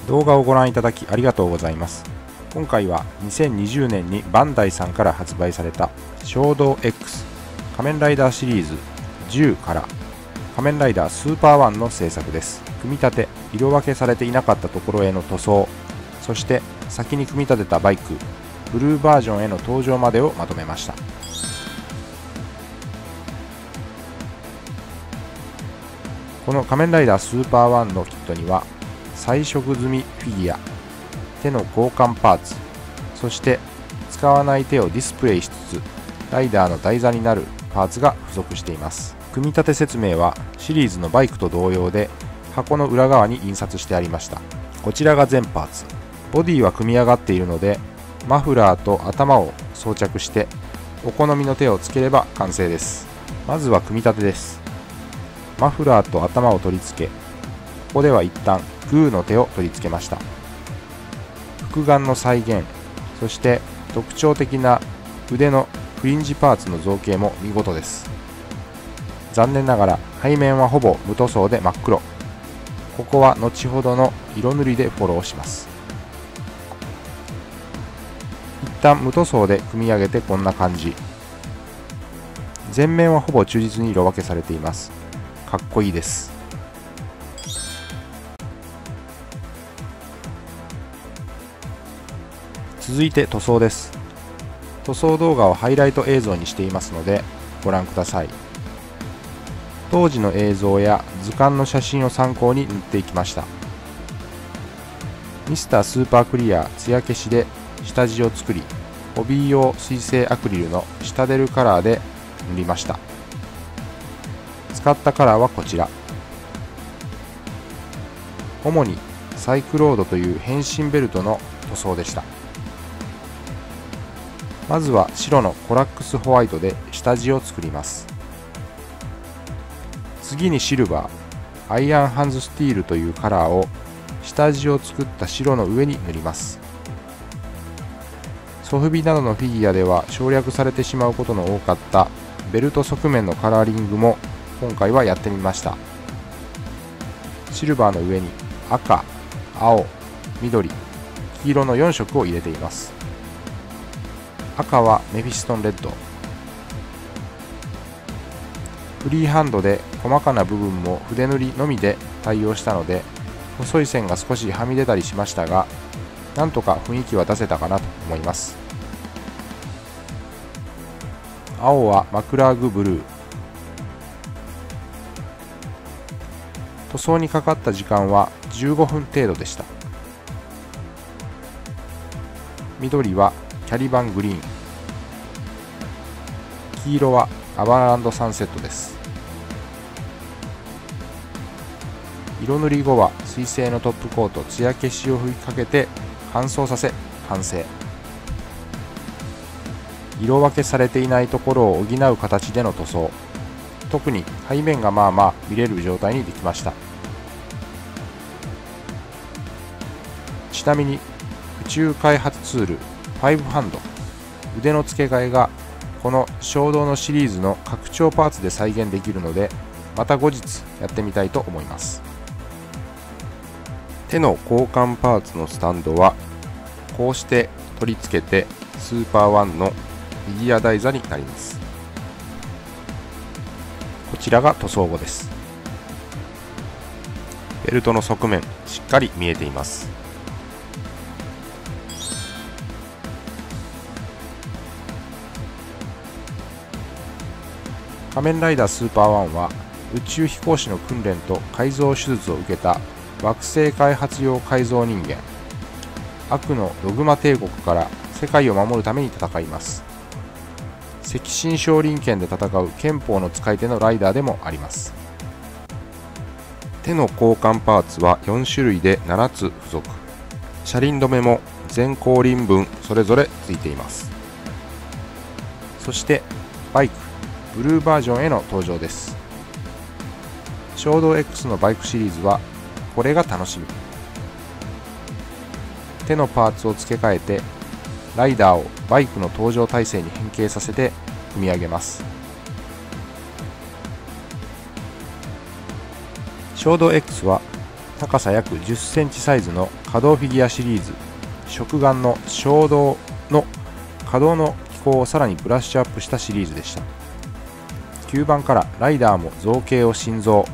動画をご覧いただきありがとうございます。今回は2020年にバンダイさんから発売された衝動 X 仮面ライダーシリーズ10から仮面ライダースーパーワンの制作です。組み立て、色分けされていなかったところへの塗装、そして先に組み立てたバイクブルーバージョンへの登場までをまとめました。この仮面ライダースーパーワンのキットには彩色済みフィギュア、手の交換パーツ、そして使わない手をディスプレイしつつライダーの台座になるパーツが付属しています。組み立て説明はシリーズのバイクと同様で箱の裏側に印刷してありました。こちらが全パーツ。ボディは組み上がっているのでマフラーと頭を装着してお好みの手をつければ完成です。まずは組み立てです。マフラーと頭を取り付け、ここでは一旦グーの手を取り付けました。複眼の再現、そして特徴的な腕のフリンジパーツの造形も見事です。残念ながら背面はほぼ無塗装で真っ黒。ここは後ほどの色塗りでフォローします。一旦無塗装で組み上げてこんな感じ。前面はほぼ忠実に色分けされています。かっこいいです。続いて塗装です。塗装動画をハイライト映像にしていますのでご覧ください。当時の映像や図鑑の写真を参考に塗っていきました。ミスタースーパークリア艶消しで下地を作り、ホビー用水性アクリルの下出るカラーで塗りました。使ったカラーはこちら。主にサイクロードという変身ベルトの塗装でした。まずは白のコラックスホワイトで下地を作ります。次にシルバー、アイアンハンズスティールというカラーを下地を作った白の上に塗ります。ソフビなどのフィギュアでは省略されてしまうことの多かったベルト側面のカラーリングも今回はやってみました。シルバーの上に赤、青、緑、黄色の4色を入れています。赤はメフィストンレッド。フリーハンドで細かな部分も筆塗りのみで対応したので細い線が少しはみ出たりしましたが、なんとか雰囲気は出せたかなと思います。青はマクラーグブルー。塗装にかかった時間は15分程度でした。緑はキャリバングリーン。黄色はアバランドサンセットです。色塗り後は水性のトップコート艶消しを吹きかけて乾燥させ完成。色分けされていないところを補う形での塗装。特に背面がまあまあ見れる状態にできました。ちなみに宇宙開発ツール5ハンド、腕の付け替えがこの衝動のシリーズの拡張パーツで再現できるので、また後日やってみたいと思います。手の交換パーツのスタンドはこうして取り付けてスーパーワンのフィギュア台座になります。こちらが塗装後です。ベルトの側面しっかり見えています。仮面ライダースーパーワンは宇宙飛行士の訓練と改造手術を受けた惑星開発用改造人間、悪のドグマ帝国から世界を守るために戦います。赤心少林拳で戦う拳法の使い手のライダーでもあります。手の交換パーツは4種類で7つ付属。車輪止めも全後輪分それぞれついています。そしてバイクブルーバージョンへの登場です。衝動 X のバイクシリーズはこれが楽しみ。手のパーツを付け替えてライダーをバイクの登場体制に変形させて組み上げます。衝動 X は高さ約10センチサイズの可動フィギュアシリーズ、食玩の衝動の可動の機構をさらにブラッシュアップしたシリーズでした。吸盤からライダーも造形を新造、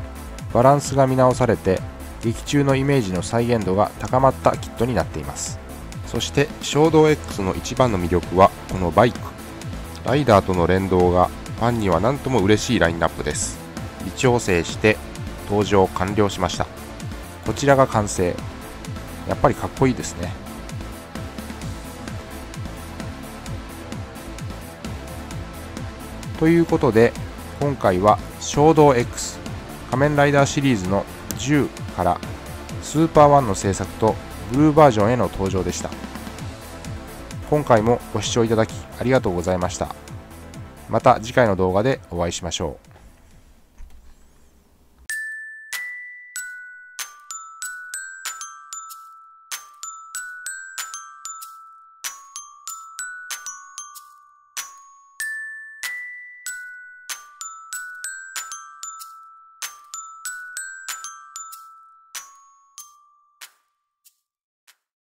バランスが見直されて劇中のイメージの再現度が高まったキットになっています。そして衝動 X の一番の魅力はこのバイク、ライダーとの連動がファンには何とも嬉しいラインナップです。微調整して登場完了しました。こちらが完成。やっぱりかっこいいですね。ということで今回は衝動 X 仮面ライダーシリーズの10からスーパー1の制作とブルーバージョンへの登場でした。今回もご視聴いただきありがとうございました。また次回の動画でお会いしましょう。